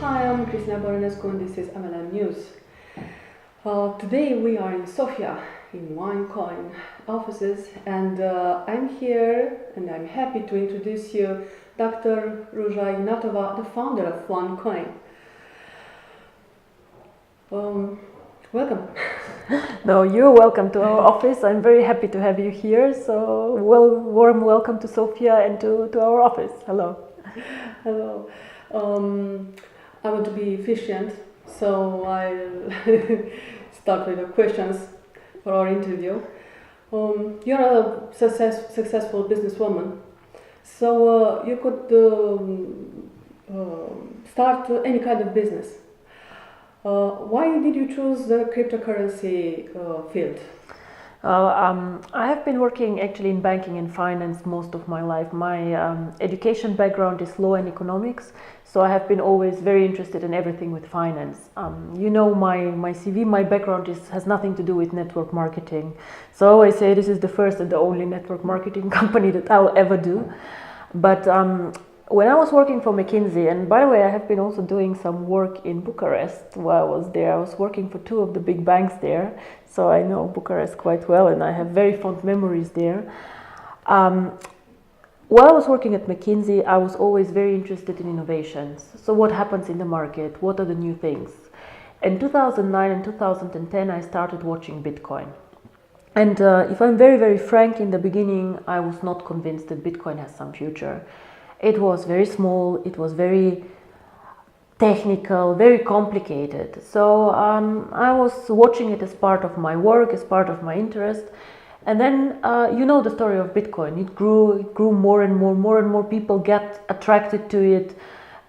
Hi, I'm Cristina Băronescu and this is MLM News. Today we are in Sofia, in OneCoin offices, and I'm here and I'm happy to introduce you Dr. Ruja, the founder of OneCoin. Welcome. No, you're welcome to our office. I'm very happy to have you here. So, warm welcome to Sofia and to our office. Hello. Hello. I want to be efficient, so I'll start with the questions for our interview. You're a successful businesswoman, so you could start any kind of business. Why did you choose the cryptocurrency field? I have been working actually in banking and finance most of my life. My education background is law and economics, so I have been always very interested in everything with finance. You know, my CV, my background has nothing to do with network marketing. So I say this is the first and the only network marketing company that I'll ever do. But when I was working for McKinsey, and by the way, I have been also doing some work in Bucharest while I was there. I was working for two of the big banks there, so I know Bucharest quite well, and I have very fond memories there. While I was working at McKinsey, I was always very interested in innovations. So what happens in the market? What are the new things? In 2009 and 2010, I started watching Bitcoin. And if I'm very, very frank, in the beginning, I was not convinced that Bitcoin has some future. It was very small, it was very technical, very complicated. So I was watching it as part of my work, as part of my interest. And then you know the story of Bitcoin. It grew more and more people get attracted to it.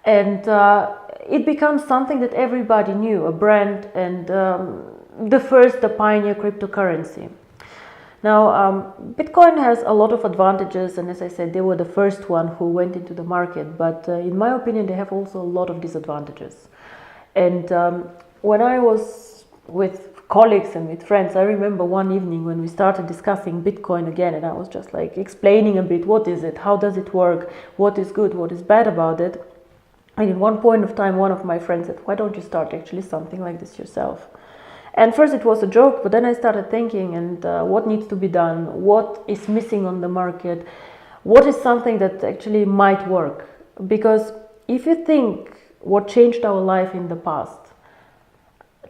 And it becomes something that everybody knew, a brand, and the pioneer cryptocurrency. Now, Bitcoin has a lot of advantages, and as I said, they were the first one who went into the market, but in my opinion, they have also a lot of disadvantages. And when I was with colleagues and with friends, I remember one evening when we started discussing Bitcoin again, and I was just like explaining a bit, what is it, how does it work, what is good, what is bad about it. And at one point of time, one of my friends said, why don't you start actually something like this yourself? And first it was a joke, but then I started thinking, and what needs to be done, what is missing on the market, what is something that actually might work. Because if you think what changed our life in the past,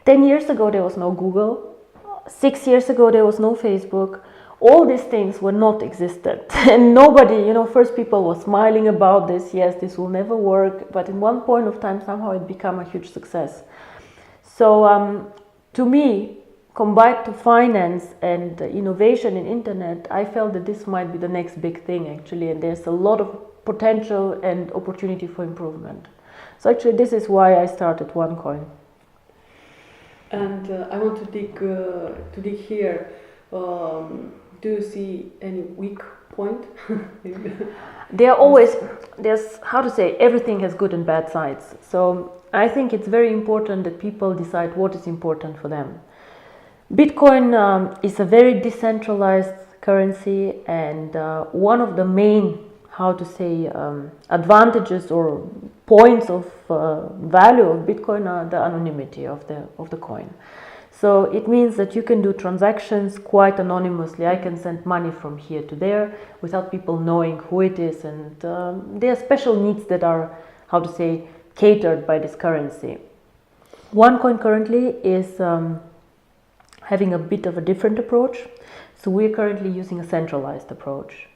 10 years ago there was no Google, 6 years ago there was no Facebook, all these things were not existent. And nobody, you know, first people were smiling about this, yes, this will never work, but in one point of time somehow it became a huge success. So to me, combined to finance and innovation in internet, I felt that this might be the next big thing actually, and there's a lot of potential and opportunity for improvement. So actually this is why I started OneCoin. And I want to dig here. Do you see any weak point? There's how to say, everything has good and bad sides. So I think it's very important that people decide what is important for them. Bitcoin is a very decentralized currency, and one of the main, how to say, advantages or points of value of Bitcoin are the anonymity of the coin. So it means that you can do transactions quite anonymously. I can send money from here to there without people knowing who it is, and there are special needs that are, how to say, catered by this currency. OneCoin currently is having a bit of a different approach. So we're currently using a centralized approach.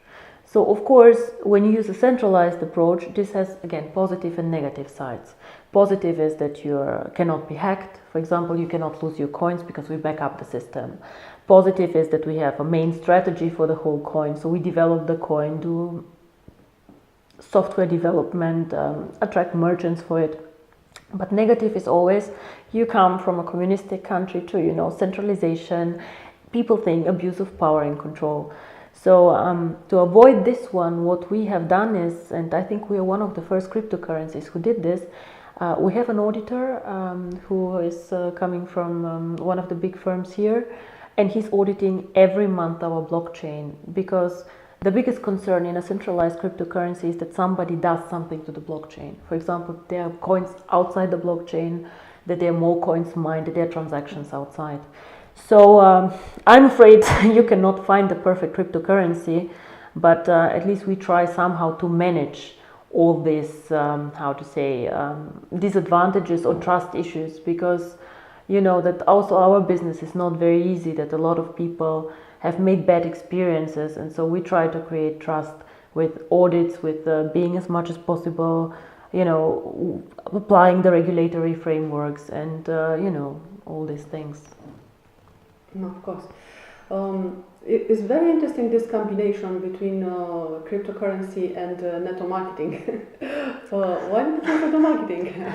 So of course, when you use a centralized approach, this has, again, positive and negative sides. Positive is that you cannot be hacked. For example, you cannot lose your coins because we back up the system. Positive is that we have a main strategy for the whole coin. So we develop the coin, do software development, attract merchants for it. But negative is always, you come from a communistic country to, you know, centralization. People think abuse of power and control. So to avoid this one, what we have done is, and I think we are one of the first cryptocurrencies who did this, we have an auditor who is coming from one of the big firms here, and he's auditing every month our blockchain, because the biggest concern in a centralized cryptocurrency is that somebody does something to the blockchain. For example, there are coins outside the blockchain, that there are more coins mined, that there are transactions outside. So I'm afraid you cannot find the perfect cryptocurrency, but at least we try somehow to manage all these, disadvantages or trust issues, because you know that also our business is not very easy, that a lot of people have made bad experiences, and so we try to create trust with audits, with being as much as possible, you know, applying the regulatory frameworks and all these things. Of course. It's very interesting, this combination between cryptocurrency and network marketing. Why network marketing?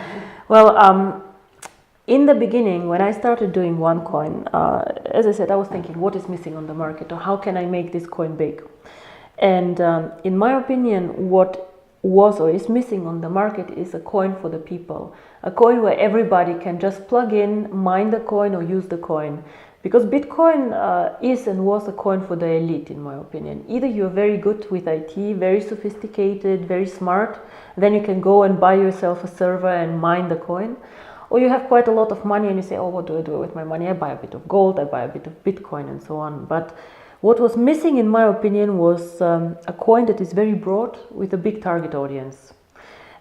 Well, in the beginning, when I started doing OneCoin, as I said, I was thinking, what is missing on the market, or how can I make this coin big? And in my opinion, what was or is missing on the market is a coin for the people, a coin where everybody can just plug in, mine the coin, or use the coin. Because Bitcoin is and was a coin for the elite, in my opinion. Either you're very good with IT, very sophisticated, very smart, then you can go and buy yourself a server and mine the coin. Or you have quite a lot of money and you say, oh, what do I do with my money? I buy a bit of gold, I buy a bit of Bitcoin, and so on. But what was missing, in my opinion, was a coin that is very broad with a big target audience.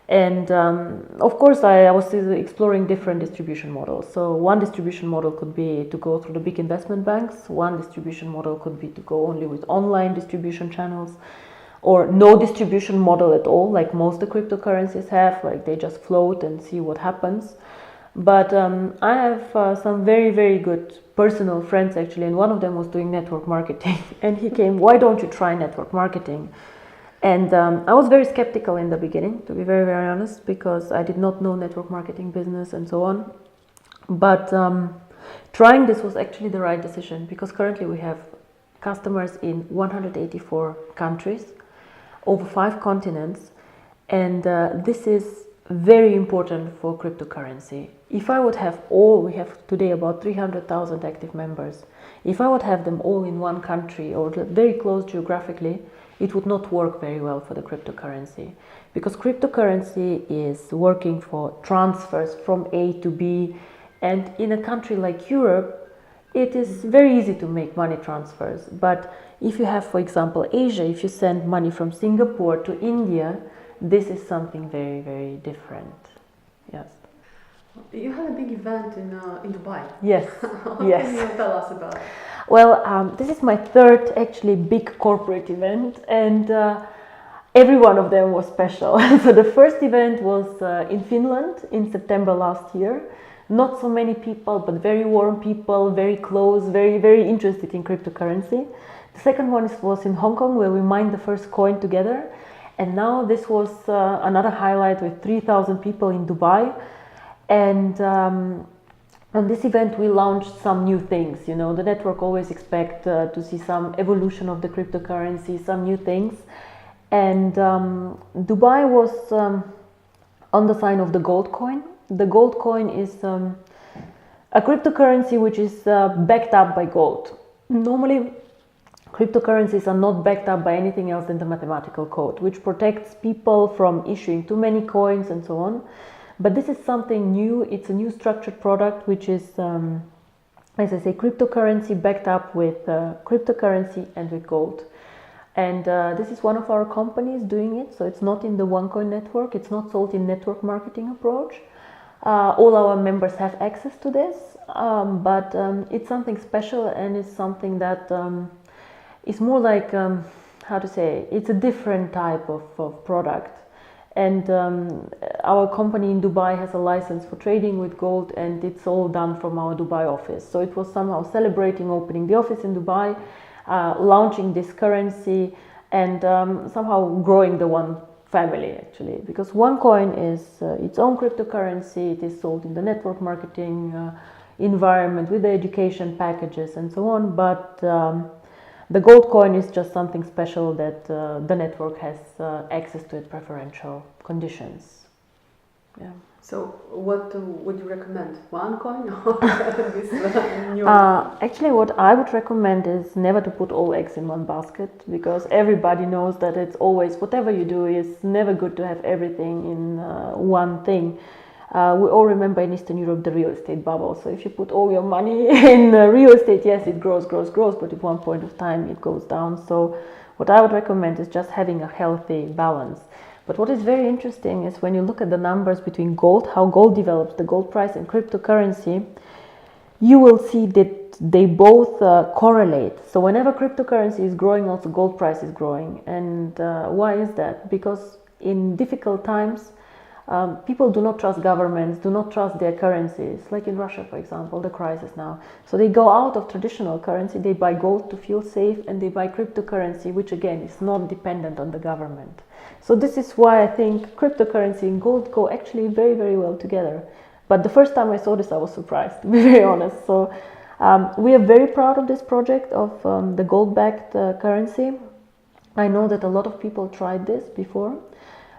And of course, I was still exploring different distribution models. So one distribution model could be to go through the big investment banks. One distribution model could be to go only with online distribution channels, or no distribution model at all, like most of the cryptocurrencies have, like they just float and see what happens. But I have some very, very good personal friends, actually, and one of them was doing network marketing. And he came, why don't you try network marketing? And I was very skeptical in the beginning, to be very, very honest, because I did not know network marketing business and so on. But trying this was actually the right decision, because currently we have customers in 184 countries, over 5 continents, and this is very important for cryptocurrency. If I would have all, we have today about 300,000 active members, if I would have them all in one country or very close geographically, it would not work very well for the cryptocurrency, because cryptocurrency is working for transfers from A to B, and in a country like Europe, it is very easy to make money transfers. But if you have, for example, Asia, if you send money from Singapore to India, this is something very, very different. Yes. You had a big event in Dubai. Yes. What Yes. can you tell us about it? Well, this is my third actually big corporate event, and every one of them was special. So the first event was in Finland in September last year. Not so many people, but very warm people, very close, very, very interested in cryptocurrency. The second one was in Hong Kong, where we mined the first coin together. And now this was another highlight with 3,000 people in Dubai. And on this event, we launched some new things. You know, the network always expect to see some evolution of the cryptocurrency, some new things. And Dubai was on the sign of the gold coin. The gold coin is a cryptocurrency which is backed up by gold. Normally, cryptocurrencies are not backed up by anything else than the mathematical code, which protects people from issuing too many coins and so on. But this is something new. It's a new structured product, which is, as I say, cryptocurrency backed up with cryptocurrency and with gold. And this is one of our companies doing it. So it's not in the OneCoin network. It's not sold in network marketing approach. All our members have access to this, but it's something special, and it's something that is more like, how to say, it's a different type of product. And our company in Dubai has a license for trading with gold, and it's all done from our Dubai office. So it was somehow celebrating opening the office in Dubai, launching this currency, and somehow growing the One family, actually, because OneCoin is its own cryptocurrency. It is sold in the network marketing environment with the education packages and so on, but the gold coin is just something special that the network has access to at preferential conditions. Yeah. So what would you recommend? One coin or this new? Actually, what I would recommend is never to put all eggs in one basket, because everybody knows that it's always, whatever you do, it's never good to have everything in one thing. We all remember in Eastern Europe the real estate bubble. So if you put all your money in real estate, yes, it grows, but at one point of time it goes down. So what I would recommend is just having a healthy balance. But what is very interesting is when you look at the numbers between gold, how gold develops, the gold price, and cryptocurrency, you will see that they both correlate. So whenever cryptocurrency is growing, also gold price is growing. And why is that? Because in difficult times, people do not trust governments, do not trust their currencies, like in Russia, for example, the crisis now. So they go out of traditional currency, they buy gold to feel safe, and they buy cryptocurrency, which again is not dependent on the government. So this is why I think cryptocurrency and gold go actually very, very well together. But the first time I saw this, I was surprised, to be very honest. So we are very proud of this project of the gold-backed currency. I know that a lot of people tried this before,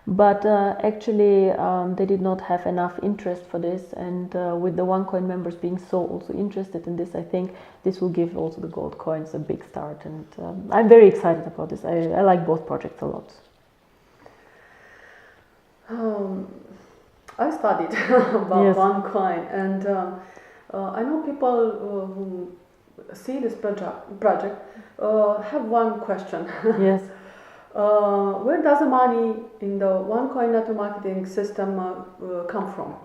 but actually they did not have enough interest for this, and with the OneCoin members being so also interested in this, I think this will give also the gold coins a big start, and I'm very excited about this. I like both projects a lot. I studied about Yes. OneCoin, and I know people who see this project have one question. Yes. Where does the money in the OneCoin network marketing system come from?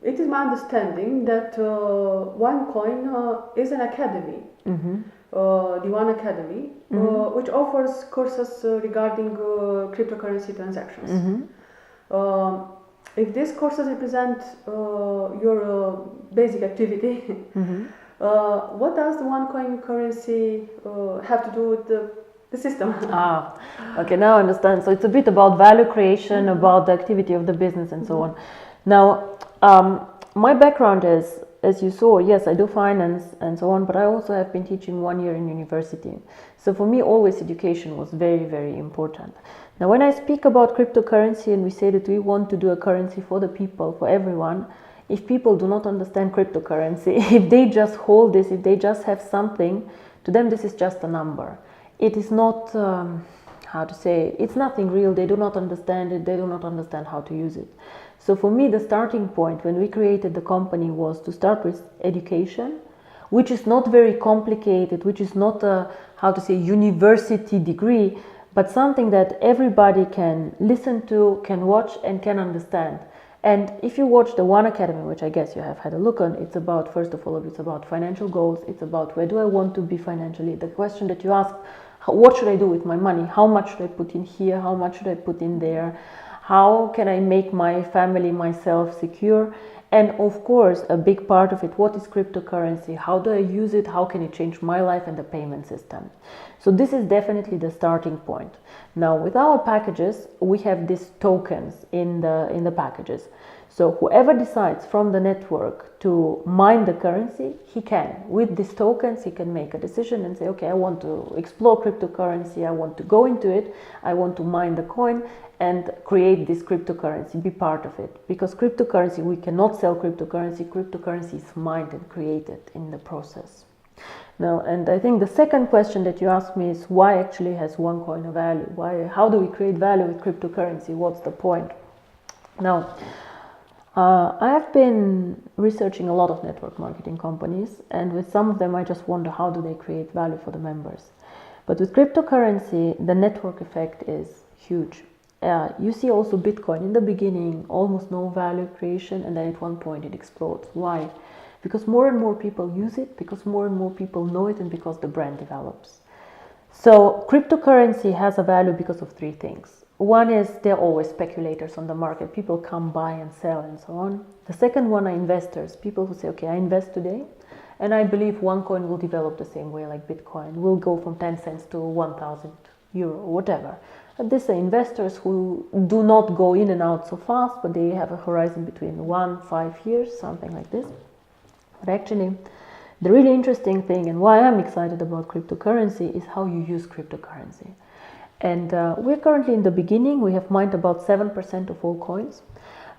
It is my understanding that OneCoin is an academy, the One Academy, which offers courses regarding cryptocurrency transactions. If these courses represent your basic activity, what does the OneCoin currency have to do with the system? Okay, now I understand. So it's a bit about value creation, about the activity of the business and so on. Now, my background is, as you saw, yes, I do finance and so on, but I also have been teaching 1 year in university. So for me, always education was very, very important. Now, when I speak about cryptocurrency and we say that we want to do a currency for the people, for everyone, if people do not understand cryptocurrency, if they just hold this, if they just have something, to them this is just a number. It is not, how to say, it's nothing real. They do not understand it. They do not understand how to use it. So for me, the starting point when we created the company was to start with education, which is not very complicated, which is not a, how to say, university degree, but something that everybody can listen to, can watch, and can understand. And if you watch the One Academy, which I guess you have had a look on, it's about, first of all, it's about financial goals. It's about where do I want to be financially. The question that you ask, what should I do with my money? How much should I put in here? How much should I put in there? How can I make my family, myself secure? And of course, a big part of it, what is cryptocurrency? How do I use it? How can it change my life and the payment system? So this is definitely the starting point. Now, with our packages, we have these tokens in the packages. So whoever decides from the network to mine the currency, he can. With these tokens, he can make a decision and say, okay, I want to explore cryptocurrency, I want to go into it, I want to mine the coin and create this cryptocurrency, be part of it. Because cryptocurrency, we cannot sell cryptocurrency. Cryptocurrency is mined and created in the process. Now, and I think the second question that you asked me is why actually has OneCoin a value? How do we create value with cryptocurrency? What's the point? Now, I have been researching a lot of network marketing companies, and with some of them I just wonder how do they create value for the members. But with cryptocurrency, the network effect is huge. You see also Bitcoin in the beginning, almost no value creation, and then at one point it explodes. Why? Because more and more people use it, because more and more people know it, and because the brand develops. So cryptocurrency has a value because of three things. One is there are always speculators on the market. People come buy and sell and so on. The second one are investors. People who say, okay, I invest today and I believe OneCoin will develop the same way like Bitcoin. Will go from 10 cents to 1,000 euro or whatever. But these are investors who do not go in and out so fast, but they have a horizon between 1-5 years, something like this. But actually, the really interesting thing and why I'm excited about cryptocurrency is how you use cryptocurrency. And we're currently in the beginning. We have mined about 7% of all coins.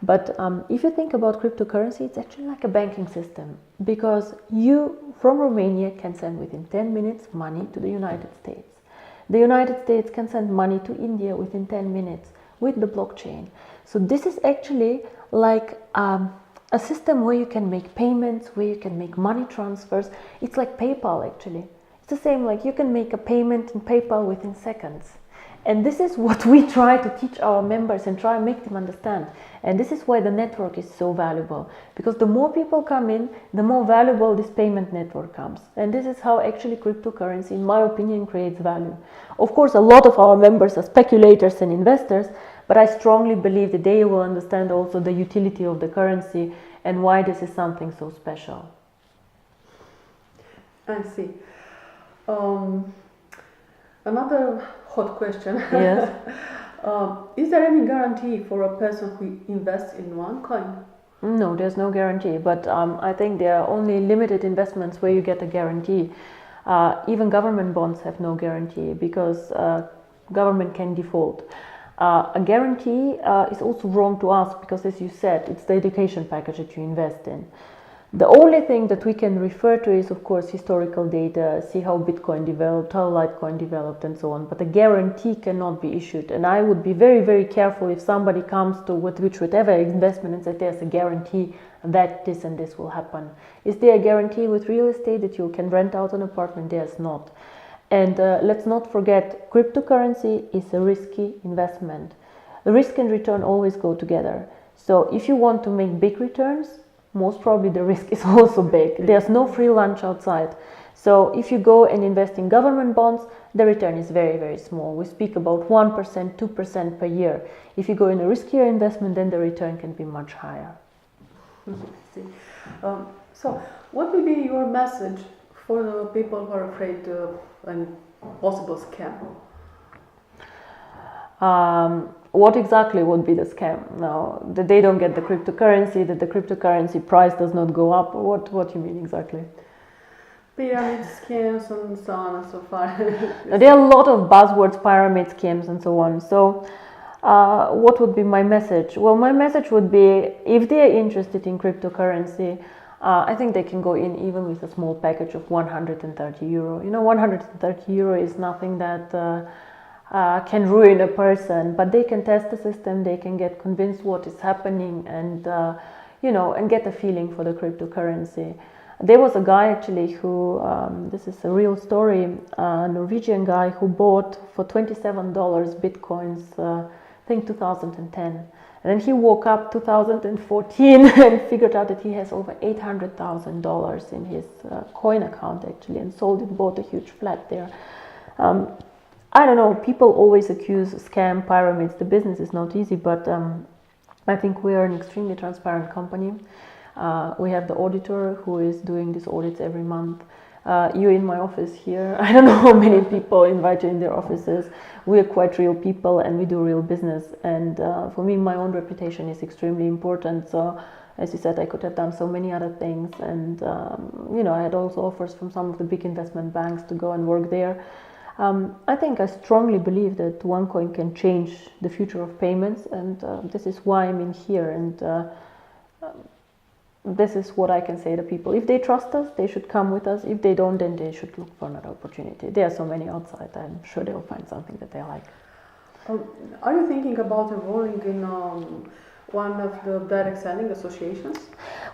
But if you think about cryptocurrency, it's actually like a banking system, because you from Romania can send within 10 minutes money to the United States. The United States can send money to India within 10 minutes with the blockchain. So this is actually like a system where you can make payments, where you can make money transfers. It's like PayPal actually. It's the same, like you can make a payment in PayPal within seconds. And this is what we try to teach our members and try and make them understand. And this is why the network is so valuable, because the more people come in, the more valuable this payment network comes. And this is how actually cryptocurrency, in my opinion, creates value. Of course, a lot of our members are speculators and investors, but I strongly believe that they will understand also the utility of the currency and why this is something so special. I see. Another hot question. Yes. Is there any guarantee for a person who invests in one coin? No, there's no guarantee, but I think there are only limited investments where you get a guarantee. Even government bonds have no guarantee, because government can default. A guarantee is also wrong to ask, because as you said, it's the education package that you invest in. The only thing that we can refer to is, of course, historical data, see how Bitcoin developed, how Litecoin developed, and so on. But a guarantee cannot be issued. And I would be very, very careful if somebody comes to whatever investment and says there's a guarantee that this and this will happen. Is there a guarantee with real estate that you can rent out an apartment? There's not. And let's not forget, cryptocurrency is a risky investment. The risk and return always go together. So if you want to make big returns, most probably the risk is also big. There's no free lunch outside. So if you go and invest in government bonds, the return is very, very small. We speak about 1%, 2% per year. If you go in a riskier investment, then the return can be much higher. So what will be your message for the people who are afraid of a possible scam? What exactly would be the scam? Now, that they don't get the cryptocurrency, that the cryptocurrency price does not go up? What do you mean exactly? Pyramid scams and so on and so forth. There are a lot of buzzwords, pyramid scams and so on. So what would be my message? Well, my message would be, if they are interested in cryptocurrency, I think they can go in even with a small package of 130 euro. You know, 130 euro is nothing that can ruin a person, but they can test the system, they can get convinced what is happening, and and get a feeling for the cryptocurrency. There was a guy actually who, this is a real story, a Norwegian guy who bought for $27 bitcoins, I think 2010. And then he woke up 2014 and figured out that he has over $800,000 in his coin account actually, and sold it, bought a huge flat there. I don't know, people always accuse scam, pyramids. The business is not easy, but I think we are an extremely transparent company. We have the auditor who is doing these audits every month. You're in my office here. I don't know how many people invite you in their offices. We are quite real people and we do real business. And for me, my own reputation is extremely important. So, as you said, I could have done so many other things. And, I had also offers from some of the big investment banks to go and work there. I think I strongly believe that OneCoin can change the future of payments, and this is why I'm in here, and this is what I can say to people. If they trust us, they should come with us. If they don't, then they should look for another opportunity. There are so many outside, I'm sure they'll find something that they like. Are you thinking about enrolling in one of the direct selling associations?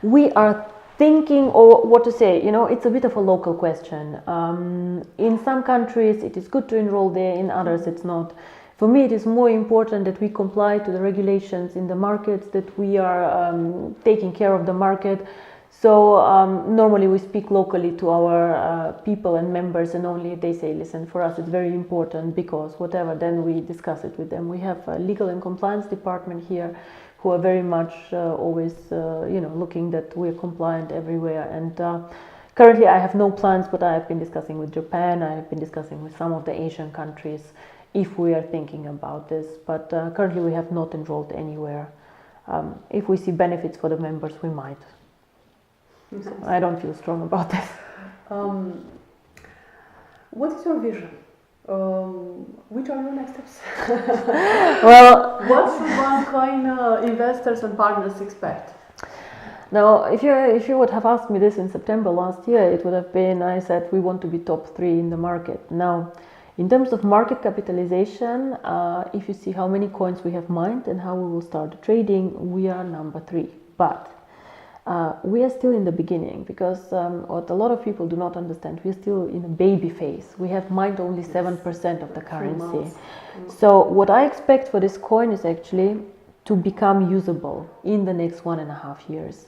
We are thinking, or what to say, it's a bit of a local question. In some countries it is good to enroll there, in others it's not. For me, it is more important that we comply to the regulations in the markets, that we are taking care of the market. So normally we speak locally to our people and members, and only if they say, listen, for us it's very important because whatever, then we discuss it with them. We have a legal and compliance department here who are very much always, looking that we're compliant everywhere. And currently I have no plans, but I have been discussing with Japan, I have been discussing with some of the Asian countries if we are thinking about this. But currently we have not enrolled anywhere. If we see benefits for the members, we might. I don't feel strong about this. What is your vision? Which are your next steps? Well, what should OneCoin investors and partners expect? now, if you would have asked me this in September last year, it would have been, I said we want to be top 3 in the market. Now, in terms of market capitalization, if you see how many coins we have mined and how we will start trading, we are number 3. But we are still in the beginning, because what a lot of people do not understand, we are still in a baby phase. We have mined only 7% of the currency. So what I expect for this coin is actually to become usable in the next 1.5 years.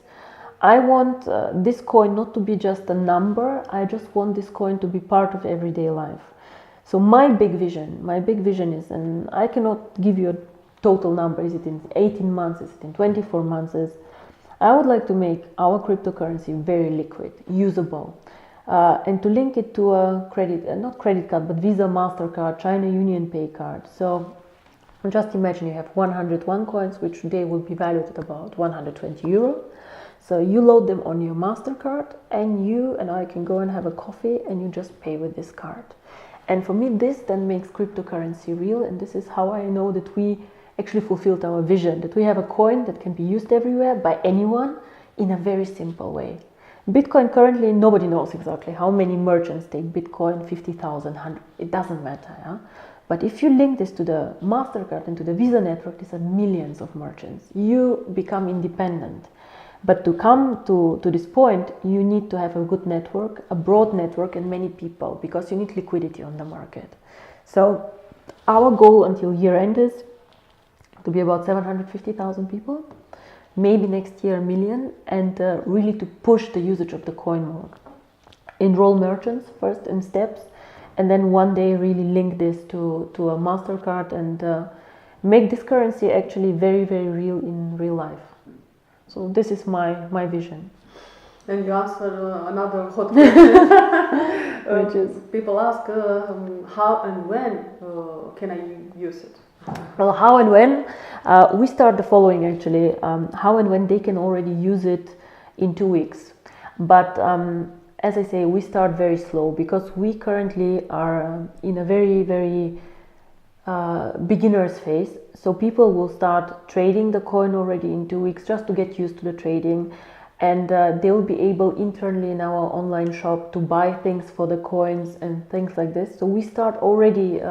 I want this coin not to be just a number. I just want this coin to be part of everyday life. So my big vision is, and I cannot give you a total number, is it in 18 months, is it in 24 months, I would like to make our cryptocurrency very liquid, usable, and to link it to a not credit card, but Visa, MasterCard, China Union Pay card. So just imagine you have 100 OneCoins, which today will be valued at about 120 euro. So you load them on your MasterCard, and you and I can go and have a coffee, and you just pay with this card. And for me, this then makes cryptocurrency real, and this is how I know that we actually fulfilled our vision, that we have a coin that can be used everywhere by anyone in a very simple way. Bitcoin currently, nobody knows exactly how many merchants take Bitcoin, 50,000, 100, it doesn't matter. Yeah? But if you link this to the MasterCard and to the Visa network, these are millions of merchants. You become independent. But to come to this point, you need to have a good network, a broad network, and many people, because you need liquidity on the market. So our goal until year end is to be about 750,000 people, maybe next year 1 million, and really to push the usage of the coin more. Enroll merchants first in steps, and then one day really link this to a MasterCard and make this currency actually very, very real in real life. So this is my vision. And you answer another hot question. Which is, people ask how and when can I use it? well, how and when? We start the following actually. How and when they can already use it in 2 weeks. But as I say, we start very slow, because we currently are in a very, very beginner's phase. So people will start trading the coin already in 2 weeks, just to get used to the trading. And they will be able internally in our online shop to buy things for the coins and things like this. So we start already,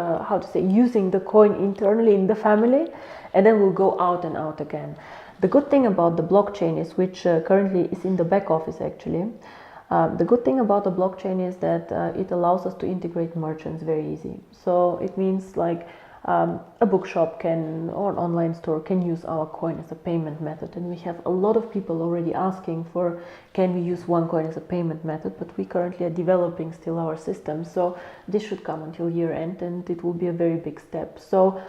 using the coin internally in the family, and then we'll go out and out again. The good thing about the blockchain is, which currently is in the back office actually, the good thing about the blockchain is that it allows us to integrate merchants very easy. So it means like a bookshop or an online store can use our coin as a payment method, and we have a lot of people already asking for, can we use OneCoin as a payment method, but we currently are developing still our system, so this should come until year end, and it will be a very big step. So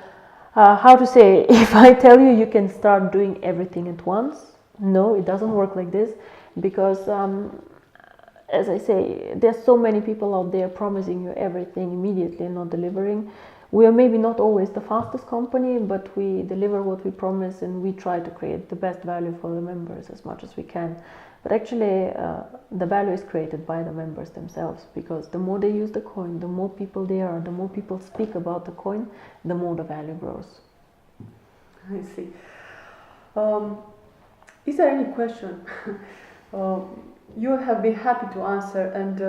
if I tell you you can start doing everything at once, no, it doesn't work like this, because as I say, there's so many people out there promising you everything immediately and not delivering. We are maybe not always the fastest company, but we deliver what we promise, and we try to create the best value for the members as much as we can. But actually, the value is created by the members themselves, because the more they use the coin, the more people there are, the more people speak about the coin, the more the value grows. I see. Is there any question you have been happy to answer and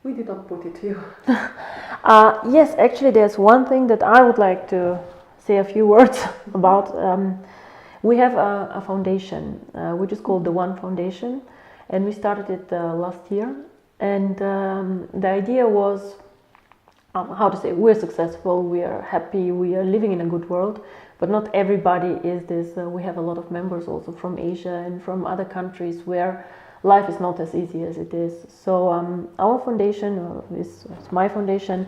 we did not put it to you? Yes, actually there's one thing that I would like to say a few words about. We have a foundation which is called the One Foundation, and we started it last year, and the idea was we're successful, we are happy, we are living in a good world, but not everybody is this. We have a lot of members also from Asia and from other countries where life is not as easy as it is. So our foundation, my foundation,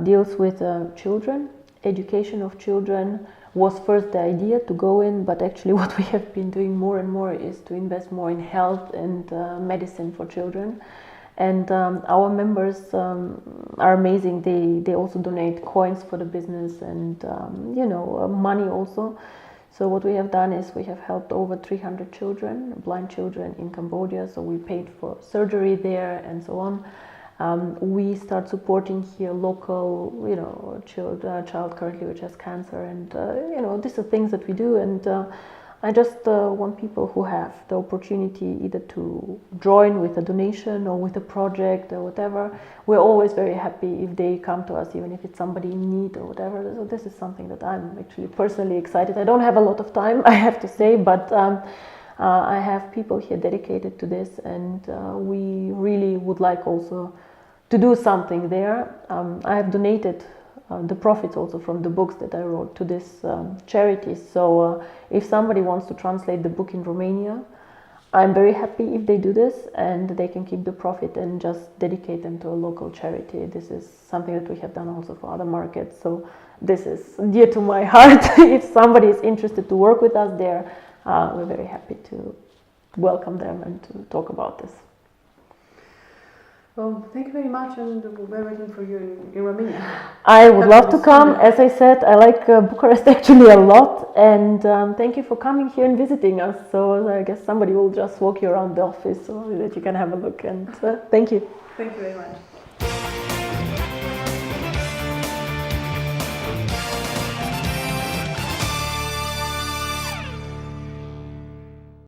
deals with children. Education of children was first the idea to go in, but actually what we have been doing more and more is to invest more in health and medicine for children. And our members are amazing. They also donate coins for the business and money also. So what we have done is we have helped over 300 children, blind children in Cambodia. So we paid for surgery there and so on. We start supporting here local, child currently which has cancer, and these are things that we do. And I just want people who have the opportunity either to join with a donation or with a project or whatever. We're always very happy if they come to us, even if it's somebody in need or whatever. So this is something that I'm actually personally excited. I don't have a lot of time, I have to say, but I have people here dedicated to this, and we really would like also to do something there. I have donated the profits also from the books that I wrote to this charity. So if somebody wants to translate the book in Romania, I'm very happy if they do this, and they can keep the profit and just dedicate them to a local charity. This is something that we have done also for other markets. So this is dear to my heart. If somebody is interested to work with us there, we're very happy to welcome them and to talk about this. Well, thank you very much, and we're waiting for you in Romania. I would love to come. As I said, I like Bucharest actually a lot, and thank you for coming here and visiting us. So I guess somebody will just walk you around the office so that you can have a look, and thank you. Thank you very much.